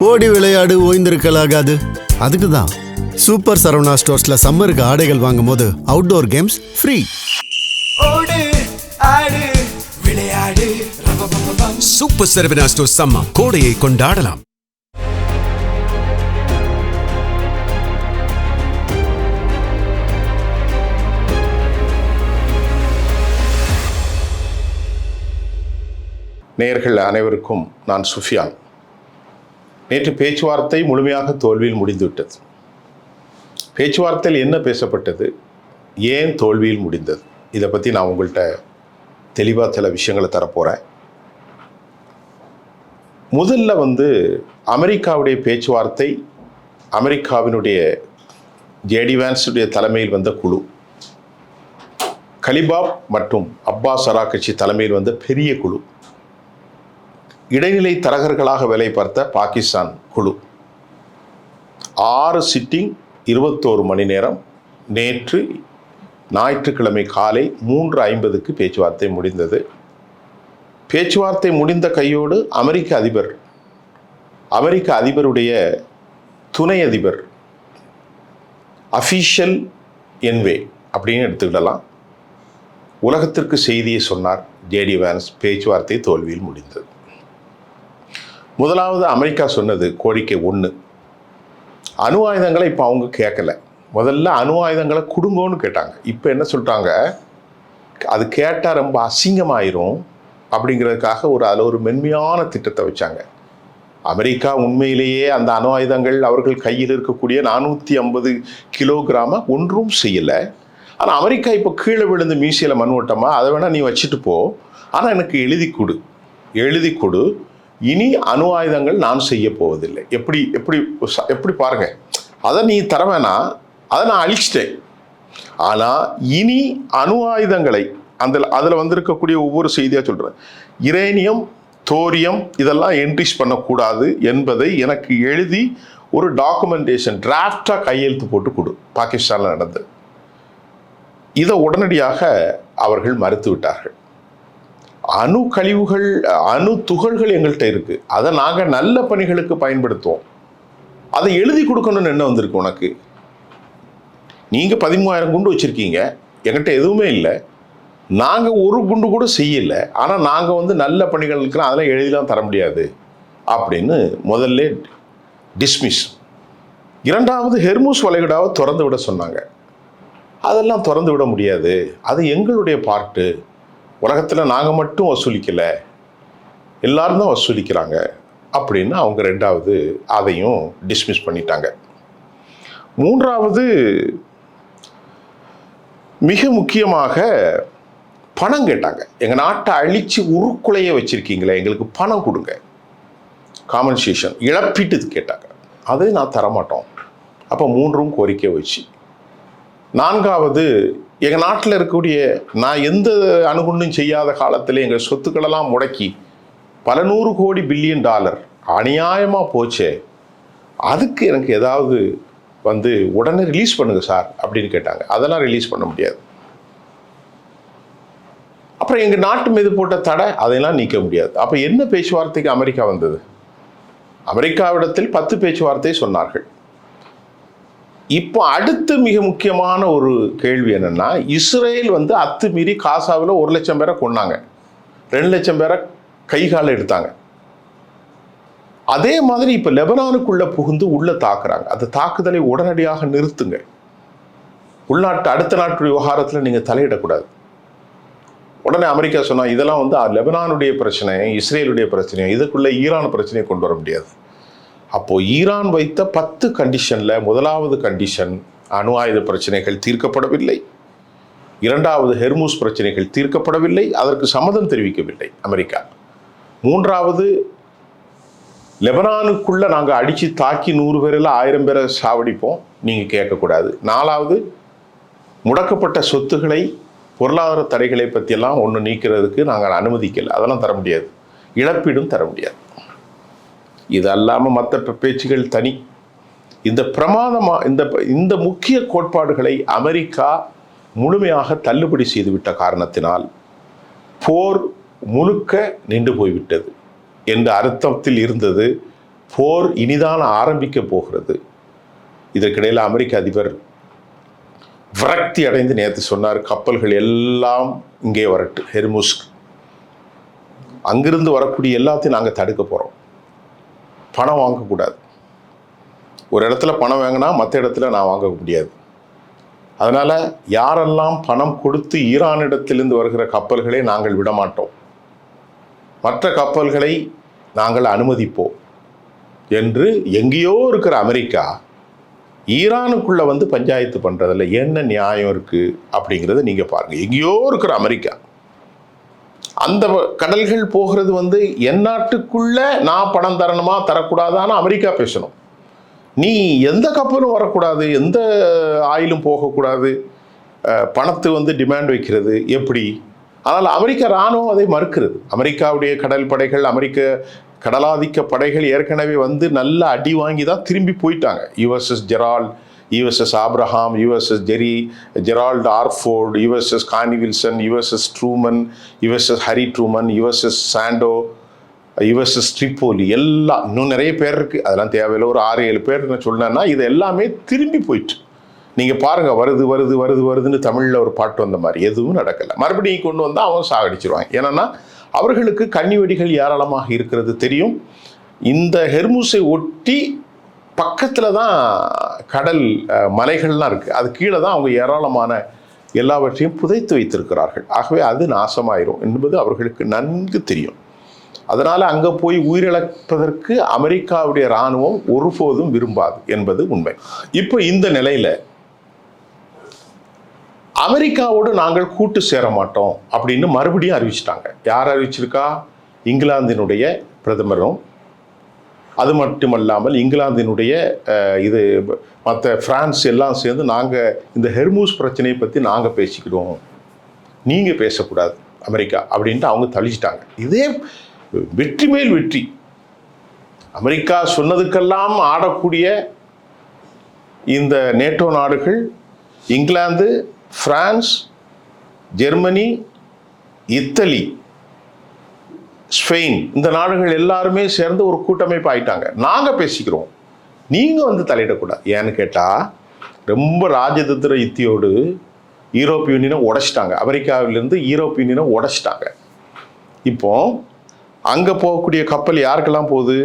ஓடி விளையாடு ஓய்ந்திருக்கலாகாது. அதுக்கு தான் சூப்பர் சரவணா ஸ்டோர்ஸ்ல சம்மருக்கு ஆடைகள் வாங்கும் போது அவுட்டோர் கேம்ஸ் ஃப்ரீ. ஓடு ஆடு விளையாடு சூப்பர் சரவணா ஸ்டோர்ஸ் சம்மர் கோடையை கொண்டாடலாம். நேயர்கள் அனைவருக்கும் நான் சுஃபியான். நேற்று பேச்சுவார்த்தை முழுமையாக தோல்வியில் முடிந்துவிட்டது. பேச்சுவார்த்தையில் என்ன பேசப்பட்டது, ஏன் தோல்வியில் முடிந்தது, இதை பற்றி நான் உங்கள்கிட்ட தெளிவாக சில விஷயங்களை தரப்போகிறேன். முதல்ல அமெரிக்காவுடைய பேச்சுவார்த்தை, அமெரிக்காவினுடைய ஜேடி வான்ஸுடைய தலைமையில் வந்த குழு, கலிபாப் மற்றும் அப்பாஸ் அராகச்சி தலைமையில் வந்த பெரிய குழு, இடைநிலை தரகர்களாக வேலை பார்த்த பாகிஸ்தான் குழு, 6 சிட்டிங் 21 மணி நேரம். நேற்று ஞாயிற்றுக்கிழமை காலை 3:50 பேச்சுவார்த்தை முடிந்தது. பேச்சுவார்த்தை முடிந்த கையோடு அமெரிக்க அதிபருடைய துணை அதிபர் அஃபீஷியல் என்வே அப்படின்னு எடுத்துக்கிடலாம், உலகத்திற்கு செய்தியை சொன்னார். ஜேடி வான்ஸ் பேச்சுவார்த்தை தோல்வியில் முடிந்தது. முதலாவது அமெரிக்கா சொன்னது கோரிக்கை 1, அணு ஆயுதங்களை இப்போ அவங்க கேட்கல. முதல்ல அணு ஆயுதங்களை கொடுங்கோன்னு கேட்டாங்க. இப்போ என்ன சொல்கிறாங்க, அது கேட்டால் ரொம்ப அசிங்கமாயிரும் அப்படிங்கிறதுக்காக அதில் ஒரு மென்மையான திட்டத்தை வச்சாங்க. அமெரிக்கா உண்மையிலேயே அந்த அணு ஆயுதங்கள் அவர்கள் கையில் இருக்கக்கூடிய 450 கிலோகிராம ஒன்றும் செய்யலை. ஆனால் அமெரிக்கா இப்போ கீழே விழுந்து மீசியில் மண் ஓட்டமா, அதை வேணால் நீ வச்சுட்டு போ, ஆனால் எனக்கு எழுதி கொடு, இனி அணு ஆயுதங்கள் நான் செய்ய போவதில்லை. எப்படி பாருங்க, அதை நீ தர வேணாம், அதை நான் அழிச்சிட்டேன், ஆனால் இனி அணு ஆயுதங்களை அதில் வந்திருக்கக்கூடிய ஒவ்வொரு செய்தியாக சொல்கிறேன், யுரேனியம், தோரியம் இதெல்லாம் என்ட்ரிஸ் பண்ணக்கூடாது என்பதை எனக்கு எழுதி ஒரு டாக்குமெண்டேஷன் டிராஃப்டாக கையெழுத்து போட்டு கொடு. பாகிஸ்தானில் நடந்தது. இதை உடனடியாக அவர்கள் மறுத்து விட்டார்கள். அணு கழிவுகள், அணு துகள்கள் எங்கள்கிட்ட இருக்குது, அதை நாங்கள் நல்ல பணிகளுக்கு பயன்படுத்துவோம், அதை எழுதி கொடுக்கணும்னு என்ன வந்திருக்கு உனக்கு? நீங்கள் 13,000 குண்டு வச்சுருக்கீங்க, எங்கிட்ட எதுவுமே இல்லை, நாங்கள் ஒரு குண்டு கூட செய்யலை, ஆனால் நாங்கள் நல்ல பணிகளுக்கு அதெல்லாம் எழுதிலாம் தர முடியாது அப்படின்னு முதல்ல டிஸ்மிஸ். இரண்டாவது, ஹெர்முஸ் வளைகுடாவை திறந்து விட சொன்னாங்க. அதெல்லாம் திறந்து விட முடியாது, அது எங்களுடைய பார்ட்டு, உலகத்தில் நாங்கள் மட்டும் வசூலிக்கலை, எல்லாரும் தான் வசூலிக்கிறாங்க அப்படின்னு அவங்க ரெண்டாவது அதையும் டிஸ்மிஸ் பண்ணிட்டாங்க. மூன்றாவது, மிக முக்கியமாக பணம் கேட்டாங்க. எங்கள் நாட்டை அழித்து உருக்குலைய வச்சுருக்கீங்களே, எங்களுக்கு பணம் கொடுங்க, காம்பன்சேஷன், இழப்பீட்டு கேட்டாங்க. அதை நான் தரமாட்டோம். அப்போ 3ம் கோரிக்கை வச்சு. நான்காவது, எங்கள் நாட்டில் இருக்கக்கூடிய நான் எந்த அணுகுண்டும் செய்யாத காலத்தில் எங்கள் சொத்துக்களெல்லாம் முடக்கி பல 100 கோடி பில்லியன் டாலர் அநியாயமாக போச்சே, அதுக்கு எனக்கு ஏதாவது உடனே ரிலீஸ் பண்ணுங்க சார் அப்படின்னு கேட்டாங்க. அதெல்லாம் ரிலீஸ் பண்ண முடியாது. அப்புறம் எங்கள் நாட்டு மீது போட்ட தடை, அதையெல்லாம் நீக்க முடியாது. அப்போ என்ன பேச்சுவார்த்தைக்கு அமெரிக்கா வந்தது? அமெரிக்காவிடத்தில் 10 பேச்சுவார்த்தை சொன்னார்கள். இப்போ அடுத்து மிக முக்கியமான ஒரு கேள்வி என்னன்னா, இஸ்ரேல் அத்துமீறி காசாவில் 1 லட்சம் பேரை கொன்னாங்க, 2 லட்சம் பேரை கைகால எடுத்தாங்க. அதே மாதிரி இப்போ லெபனானுக்குள்ள புகுந்து உள்ள தாக்குறாங்க. அந்த தாக்குதலை உடனடியாக நிறுத்துங்க. உள்நாட்டு அடுத்த நாட்டு விவகாரத்தில் நீங்கள் தலையிடக்கூடாது. உடனே அமெரிக்கா சொன்னால் இதெல்லாம் லெபனானுடைய பிரச்சனை, இஸ்ரேலுடைய பிரச்சனை, இதுக்குள்ள ஈரான் பிரச்சனையை கொண்டு வர முடியாது. அப்போது ஈரான் வைத்த 10 கண்டிஷனில் முதலாவது கண்டிஷன், அணு ஆயுத பிரச்சனைகள் தீர்க்கப்படவில்லை. இரண்டாவது, ஹெர்முஸ் பிரச்சனைகள் தீர்க்கப்படவில்லை, அதற்கு சம்மதம் தெரிவிக்கவில்லை அமெரிக்கா. மூன்றாவது, லெபனானுக்குள்ளே நாங்கள் அடித்து தாக்கி 100 பேரில் 1000 பேரை சாவடிப்போம், நீங்கள் கேட்கக்கூடாது. நாலாவது, முடக்கப்பட்ட சொத்துக்களை, பொருளாதார தடைகளை பற்றியெல்லாம் ஒன்று நீக்கிறதுக்கு நாங்கள் அனுமதிக்கலை, அதெல்லாம் தர முடியாது. இழப்பீடும் தர முடியாது. இது அல்லாமல் மற்ற பேச்சுகள் தனி. இந்த இந்த முக்கிய கோட்பாடுகளை அமெரிக்கா முழுமையாக தள்ளுபடி செய்துவிட்ட காரணத்தினால் போர் முழுக்க நின்று போய்விட்டது என்ற அர்த்தத்தில் இருந்தது. போர் இனிதான் ஆரம்பிக்க போகிறது. இதற்கிடையில் அமெரிக்க அதிபர் விரக்தி அடைந்து நேற்று சொன்னார், கப்பல்கள் எல்லாம் இங்கே வரட்டு, ஹெர்முஸ்க், அங்கிருந்து வரக்கூடிய எல்லாத்தையும் நாங்கள் தடுக்க போகிறோம், பணம் வாங்கக்கூடாது, ஒரு இடத்துல பணம் வாங்கினா மற்ற இடத்துல நான் வாங்க முடியாது, அதனால் யாரெல்லாம் பணம் கொடுத்து ஈரானிடத்திலிருந்து வருகிற கப்பல்களை நாங்கள் விடமாட்டோம், மற்ற கப்பல்களை நாங்கள் அனுமதிப்போம் என்று எங்கேயோ இருக்கிற அமெரிக்கா ஈரானுக்குள்ளே வந்து பஞ்சாயத்து பண்ணுறதில்ல என்ன நியாயம் இருக்குது அப்படிங்கிறத நீங்கள் பாருங்கள். எங்கேயோ இருக்கிற அமெரிக்கா அந்த கடல்கள் போகிறது வந்து என் நாட்டுக்குள்ளே நான் பணம் தரணுமா தரக்கூடாதான்னு அமெரிக்கா பேசணும். நீ எந்த கப்பலும் வரக்கூடாது, எந்த ஆயிலும் போகக்கூடாது, பணத்தை வந்து டிமாண்ட் வைக்கிறது எப்படி? ஆனால் அமெரிக்க இராணுவம் அதை மறுக்கிறது. அமெரிக்காவுடைய கடல் படைகள், அமெரிக்க கடலாதிக்க படைகள் ஏற்கனவே வந்து நல்ல அடி வாங்கி தான் திரும்பி போயிட்டாங்க. USS Gerald, USS Abraham, USS Gerald R Ford, USS Carney Wilson, USS Truman, USS Harry Truman, USS Santo, USS Tripoli, எல்லாம் இன்னும் நிறைய பேர் இருக்குது, அதெல்லாம் தேவையில்லை, ஒரு 6-7 பேர் நான் சொன்னேன்னா இது எல்லாமே திரும்பி போயிட்டு. நீங்கள் பாருங்கள், வருது வருது வருது வருதுன்னு தமிழில் ஒரு பாட்டு வந்த மாதிரி எதுவும் நடக்கலை. மறுபடியும் கொண்டு வந்தால் அவங்க சாகடிச்சிருவாங்க. ஏன்னா அவர்களுக்கு கன்னி வெடிகள் ஏராளமாக இருக்கிறது தெரியும். இந்த ஹெர்முஸை ஒட்டி பக்கத்தில் தான் கடல் மலைகள்லாம் இருக்குது, அது கீழே தான் அவங்க ஏராளமான எல்லாவற்றையும் புதைத்து வைத்திருக்கிறார்கள். ஆகவே அது நாசமாயிரும் என்பது அவர்களுக்கு நன்கு தெரியும். அதனால் அங்கே போய் உயிரிழப்பதற்கு அமெரிக்காவுடைய இராணுவம் ஒருபோதும் விரும்பாது என்பது உண்மை. இப்போ இந்த நிலையில் அமெரிக்காவோடு நாங்கள் கூட்டு சேர மாட்டோம் அப்படின்னு மறுபடியும் அறிவிச்சிட்டாங்க. யார் அறிவிச்சிருக்கா? இங்கிலாந்தினுடைய பிரதமரும், அது மட்டுமல்லாமல் இங்கிலாந்தினுடைய இது மற்ற பிரான்ஸ் எல்லாம் சேர்ந்து நாங்கள் இந்த ஹெர்முஸ் பிரச்சனையை பற்றி நாங்கள் பேசிக்கிடுவோம், நீங்கள் பேசக்கூடாது அமெரிக்கா அப்படின்ட்டு அவங்க தழிச்சிட்டாங்க. இதே வெற்றி மேல் வெற்றி. அமெரிக்கா சொன்னதுக்கெல்லாம் ஆடக்கூடிய இந்த நேட்டோ நாடுகள், England, France, Germany, Italy, Spain, இந்த நாடுகள் எல்லாருமே சேர்ந்து ஒரு கூட்டமைப்பு ஆயிட்டாங்க. நாங்கள் பேசிக்கிறோம், நீங்கள் வந்து தலையிடக்கூடாது. ஏன்னு கேட்டால் ரொம்ப ராஜதந்திர யுத்தியோடு யூரோப் யூனியனை உடைச்சிட்டாங்க. அமெரிக்காவிலிருந்து யூரோப் யூனியனை உடைச்சிட்டாங்க. இப்போ அங்கே போகக்கூடிய கப்பல் யாருக்கெல்லாம் போகுது?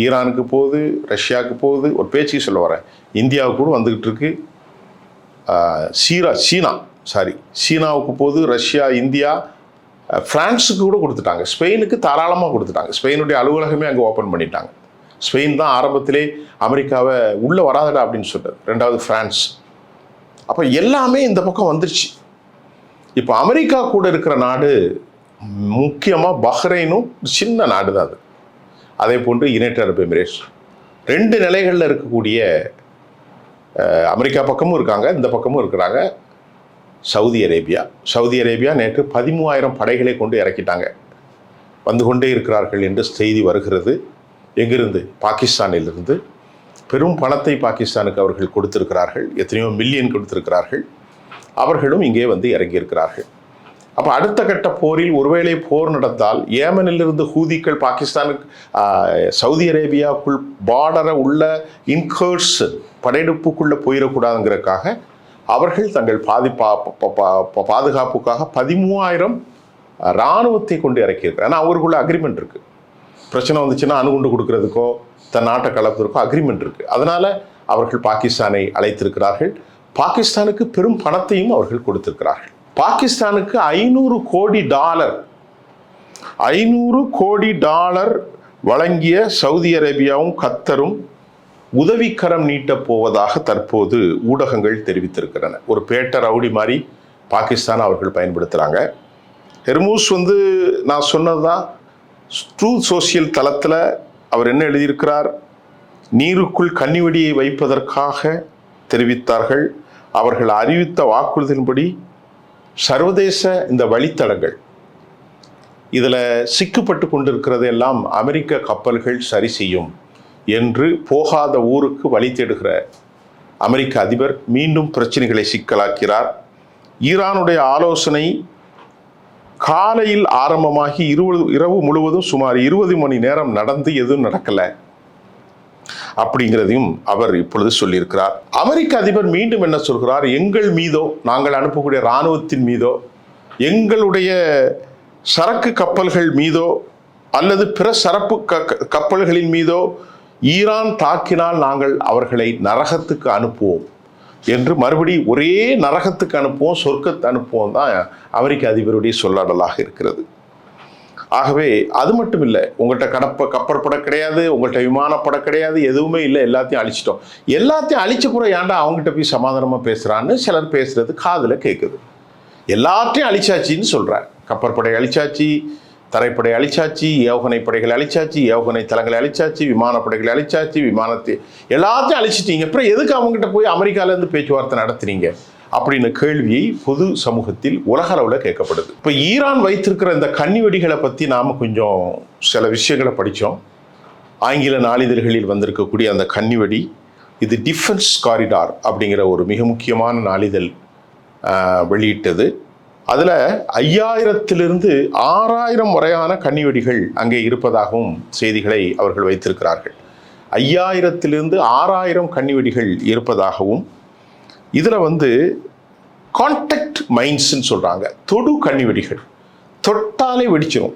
ஈரானுக்கு போகுது, ரஷ்யாவுக்கு போகுது. ஒரு பேச்சுக்கு சொல்ல வரேன், இந்தியாவுக்கு கூட வந்துக்கிட்டு இருக்கு, சீனாவுக்கு போகுது, ரஷ்யா, இந்தியா, பிரான்ஸுக்கு கூட கொடுத்துட்டாங்க, ஸ்பெயினுக்கு தாராளமாக கொடுத்துட்டாங்க. ஸ்பெயினுடைய அலுவலகமே அங்கே ஓப்பன் பண்ணிட்டாங்க. ஸ்பெயின் தான் ஆரம்பத்திலே அமெரிக்காவை உள்ளே வராதடா அப்படின்னு சொன்னது, ரெண்டாவது பிரான்ஸ். அப்போ எல்லாமே இந்த பக்கம் வந்துருச்சு. இப்போ அமெரிக்கா கூட இருக்கிற நாடு முக்கியமாக பஹ்ரைனும் சின்ன நாடு தான் அது. அதே போன்று யுனைடெட் அரபு எமிரேட்ஸ், 2 நிலைகளில் இருக்கக்கூடிய அமெரிக்கா பக்கமும் இருக்காங்க, இந்த பக்கமும் இருக்கிறாங்க சவுதி அரேபியா நேற்று 13,000 படைகளை கொண்டு இறக்கிட்டாங்க, வந்து கொண்டே இருக்கிறார்கள் என்று செய்தி வருகிறது. எங்கிருந்து? பாகிஸ்தானிலிருந்து. பெரும் பணத்தை பாகிஸ்தானுக்கு அவர்கள் கொடுத்திருக்கிறார்கள், எத்தனையோ மில்லியன் கொடுத்திருக்கிறார்கள். அவர்களும் இங்கே வந்து இறங்கியிருக்கிறார்கள். அப்போ அடுத்த கட்ட போரில் ஒருவேளை போர் நடந்தால் ஏமனிலிருந்து ஹூதிகள் பாகிஸ்தானுக்கு சவுதி அரேபியாவுக்குள் பார்டரை உள்ள இன்கர்ஷன் படையெடுப்புக்குள்ளே போயிடக்கூடாதுங்கிறதுக்காக அவர்கள் தங்கள் பாதுகாப்புக்காக 13,000 இராணுவத்தை கொண்டு இறக்கியிருக்கிறார். ஆனால் அவருக்குள்ள அக்ரிமெண்ட் இருக்குது. பிரச்சனை வந்துச்சுன்னா அணுகுண்டு கொடுக்கறதுக்கோ தன் நாட்டை கலப்பதற்கோ அக்ரிமெண்ட் இருக்குது. அதனால் அவர்கள் பாகிஸ்தானை அழைத்திருக்கிறார்கள். பாகிஸ்தானுக்கு பெரும் பணத்தையும் அவர்கள் கொடுத்திருக்கிறார்கள். பாகிஸ்தானுக்கு $500 கோடி வழங்கிய சவுதி அரேபியாவும் கத்தரும் உதவிக்கரம் நீட்டப் போவதாக தற்போது ஊடகங்கள் தெரிவித்திருக்கின்றன. ஒரு பேட்ட ரவுடி மாதிரி பாகிஸ்தான் அவர்கள் பயன்படுத்துகிறாங்க. ஹெர்முஸ் வந்து நான் சொன்னதுதான், ட்ரூத் சோசியல் தளத்தில் அவர் என்ன எழுதியிருக்கிறார்? நீருக்குள் கன்னிவெடியை வைப்பதற்காக தெரிவித்தார்கள். அவர்கள் அறிவித்த வாக்குறுதியின்படி சர்வதேச இந்த வழித்தடங்கள் இதில் சிக்கப்பட்டு கொண்டிருக்கிறது எல்லாம் அமெரிக்க கப்பல்கள் சரி செய்யும் என்று போகாத ஊருக்கு வழி தேடுகிற அமெரிக்க அதிபர் மீண்டும் பிரச்சனைகளை சிக்கலாக்கிறார். ஈரானுடைய ஆலோசனை காலையில் ஆரம்பமாகி இரவு முழுவதும் சுமார் 20 மணி நேரம் நடந்து எதுவும் நடக்கலை. அப்படிங்கிறதையும் அவர் இப்பொழுது சொல்லியிருக்கிறார். அமெரிக்க அதிபர் மீண்டும் என்ன சொல்கிறார்? எங்கள் மீதோ, நாங்கள் அனுப்பக்கூடிய இராணுவத்தின் மீதோ, எங்களுடைய சரக்கு கப்பல்கள் மீதோ அல்லது பிற சரக்கு கப்பல்களின் மீதோ ஈரான் தாக்கினால் நாங்கள் அவர்களை நரகத்துக்கு அனுப்புவோம் என்று மறுபடி ஒரே நரகத்துக்கு அனுப்புவோம், சொர்க்கத்தை அனுப்புவோம் தான் அமெரிக்க அதிபருடைய சொல்லாடலாக இருக்கிறது. ஆகவே அது மட்டும் இல்லை, உங்கள்கிட்ட கப்பற்படை கிடையாது, உங்கள்கிட்ட விமானப்படை கிடையாது, எதுவுமே இல்லை, எல்லாத்தையும் அழிச்சிட்டோம். எல்லாத்தையும் அழிச்ச பிறகு ஏன்டா அவங்ககிட்ட போய் சமாதானமாக பேசுகிறான்னு சிலர் பேசுறது காதில் கேட்குது. எல்லாத்தையும் அழிச்சாச்சின்னு சொல்கிறார். கப்பற்படை அழிச்சாச்சு, தரைப்படை அழிச்சாச்சு, ஏவுகணை படைகளை அழிச்சாச்சு, ஏவுகணை தளங்களை அழிச்சாச்சு, விமானப்படைகளை அழிச்சாச்சு, விமானத்தை எல்லாத்தையும் அழிச்சிட்டீங்க, அப்புறம் எதுக்கு அவங்ககிட்ட போய் அமெரிக்காவிலேருந்து பேச்சுவார்த்தை நடத்துறீங்க அப்படின்னு கேள்வியை பொது சமூகத்தில் உலக அளவில் கேட்கப்படுது. இப்போ ஈரான் வைத்திருக்கிற இந்த கன்னிவெடிகளை பற்றி நாம் கொஞ்சம் சில விஷயங்களை படித்தோம். ஆங்கில நாளிதழ்களில் வந்திருக்கக்கூடிய அந்த கன்னிவெடி, இது டிஃபென்ஸ் காரிடார் அப்படிங்கிற ஒரு மிக முக்கியமான நாளிதழ் வெளியிட்டது. அதில் 5000 6000 வரையான கன்னிவெடிகள் அங்கே இருப்பதாகவும் செய்திகளை அவர்கள் வைத்திருக்கிறார்கள். 5000 6000 கன்னிவெடிகள் இருப்பதாகவும், இதில் கான்டாக்ட் மைன்ஸ்ன்னு சொல்கிறாங்க, தொடு கன்னிவெடிகள், தொட்டாலே வெடிச்சிடும்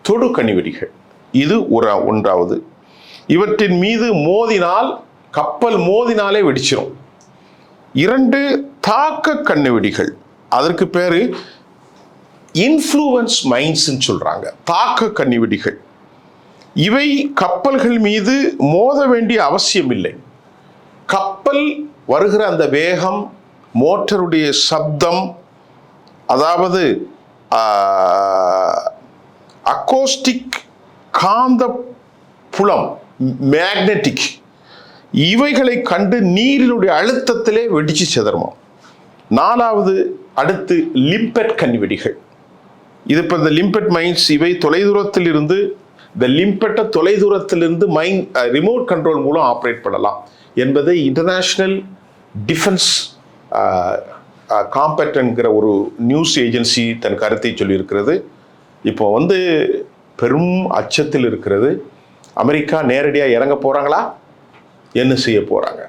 தொடு கன்னிவெடிகள், இது ஒன்றாவது. இவற்றின் மீது மோதினால், கப்பல் மோதினாலே வெடிச்சிடும். 2 தாக்க கன்னிவெடிகள், அதற்கு பேரு இன்ஃப்ளூவன்ஸ் மைன்ஸ்ன்னு சொல்றாங்க, தாக்க கன்னிவெடிகள். இவை கப்பல்கள் மீது மோத வேண்டிய அவசியம் இல்லை. கப்பல் வருகிற அந்த வேகம், மோட்டருடைய சப்தம், அதாவது அக்கோஸ்டிக் காந்த புலம், மேக்னெட்டிக், இவைகளை கண்டு நீரினுடைய அழுத்தத்திலே வெடிச்சு சிதறுமா. 4வது அடுத்து லிம்பெட் கன்னிவெடிகள். இது இப்போ இந்த லிம்பெட் மைன்ஸ், இவை தொலைதூரத்தில் இருந்து, இந்த லிம்பெட்டை தொலைதூரத்திலிருந்து ரிமோட் கண்ட்ரோல் மூலம் ஆப்ரேட் பண்ணலாம் என்பதை இன்டர்நேஷ்னல் டிஃபென்ஸ் காம்பெக்ட்ங்கிற ஒரு நியூஸ் ஏஜென்சி தன் கருத்தை சொல்லியிருக்கிறது. இப்போ பெரும் அச்சத்தில் இருக்கிறது. அமெரிக்கா நேரடியாக இறங்க போகிறாங்களா, என்ன செய்ய போகிறாங்க?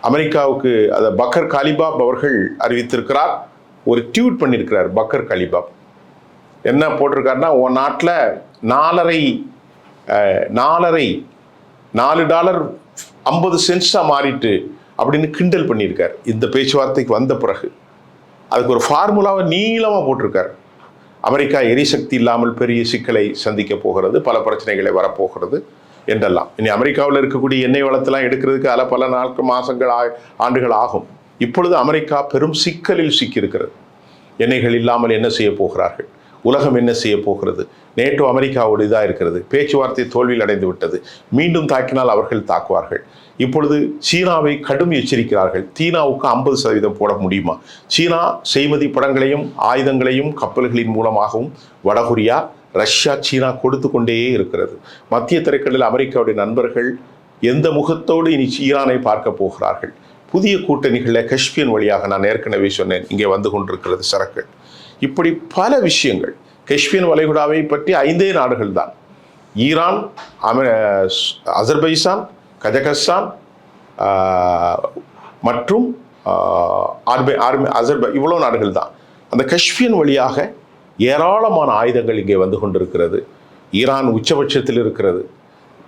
அமெரிக்காவுக்கு அதை பக்கர் காலிபாப் அவர்கள் அறிவித்திருக்கிறார். ஒரு ட்வீட் பண்ணியிருக்கிறார் பக்கர் காலிபாப். என்ன போட்டிருக்காருன்னா, உன் நாட்டில் $4 மாறிட்டு அப்படின்னு கிண்டல் பண்ணியிருக்கார். இந்த பேச்சுவார்த்தைக்கு வந்த பிறகு அதுக்கு ஒரு ஃபார்முலாவை நீளமாக போட்டிருக்கார். அமெரிக்கா எரிசக்தி இல்லாமல் பெரிய சிக்கலை சந்திக்க போகிறது, பல பிரச்சனைகளை வரப்போகிறது என்றெல்லாம். இனி அமெரிக்காவில் இருக்கக்கூடிய எண்ணெய் வளத்தெல்லாம் எடுக்கிறதுக்கு பல நாட்கள், மாதங்கள், ஆண்டுகள் ஆகும். இப்பொழுது அமெரிக்கா பெரும் சிக்கலில் சிக்கியிருக்கிறது. எண்ணெய்கள் இல்லாமல் என்ன செய்ய போகிறார்கள், உலகம் என்ன செய்ய போகிறது? நேட்டோ அமெரிக்காவோடு இதாக இருக்கிறது. பேச்சுவார்த்தை தோல்வியில் அடைந்து விட்டது. மீண்டும் தாக்கினால் அவர்கள் தாக்குவார்கள். இப்பொழுது சீனாவை கடும் எச்சரிக்கிறார்கள். சீனாவுக்கு 50% போட முடியுமா? சீனா செய்மதி படங்களையும் ஆயுதங்களையும் கப்பல்களின் மூலமாகவும் வடகொரியா, ரஷ்யா, சீனா கொடுத்து கொண்டே இருக்கிறது. மத்திய தரைக்கடலில் அமெரிக்காவுடைய நண்பர்கள் எந்த முகத்தோடு இனி ஈரானை பார்க்க போகிறார்கள்? புதிய கூட்டணிகளில் கஷ்மீர் வழியாக நான் ஏற்கனவே சொன்னேன், இங்கே வந்து கொண்டிருக்கிறது சரக்கு. இப்படி பல விஷயங்கள். கஷ்மீர் வளைகுடாவை பற்றி 5 நாடுகள் தான், ஈரான், அசர்பைசான், கஜகஸ்தான் மற்றும் இவ்வளோ நாடுகள் தான். அந்த கஷ்மீர் வழியாக ஏராளமான ஆயுதங்கள் இங்கே வந்து கொண்டிருக்கிறது. ஈரான் உச்சபட்சத்தில் இருக்கிறது.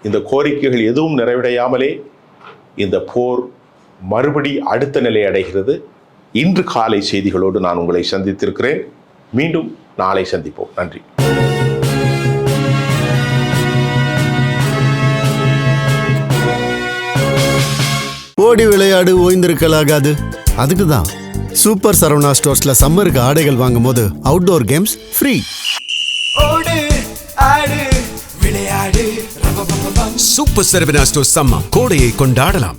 இந்த கோரிக்கைகள் எதுவும் நிறைவடையாமலே இந்த போர் மறுபடி அடுத்த நிலை அடைகிறது. இன்று காலை செய்திகளோடு நான் உங்களை சந்தித்திருக்கிறேன். மீண்டும் நாளை சந்திப்போம். நன்றி. ஓடி விளையாடு, ஓய்ந்திருக்கலாகாது. அதுக்கு தான் சூப்பர் சரவணா ஸ்டோர்ஸ்ல சம்மருக்கு ஆடைகள் வாங்கும் போது அவுட்டோர் கேம்ஸ் ஃப்ரீ. ஓடு ஆடு விளையாடு. சூப்பர் சரவணா ஸ்டோர்ஸ் சம்மர் கோடையை கொண்டாடலாம்.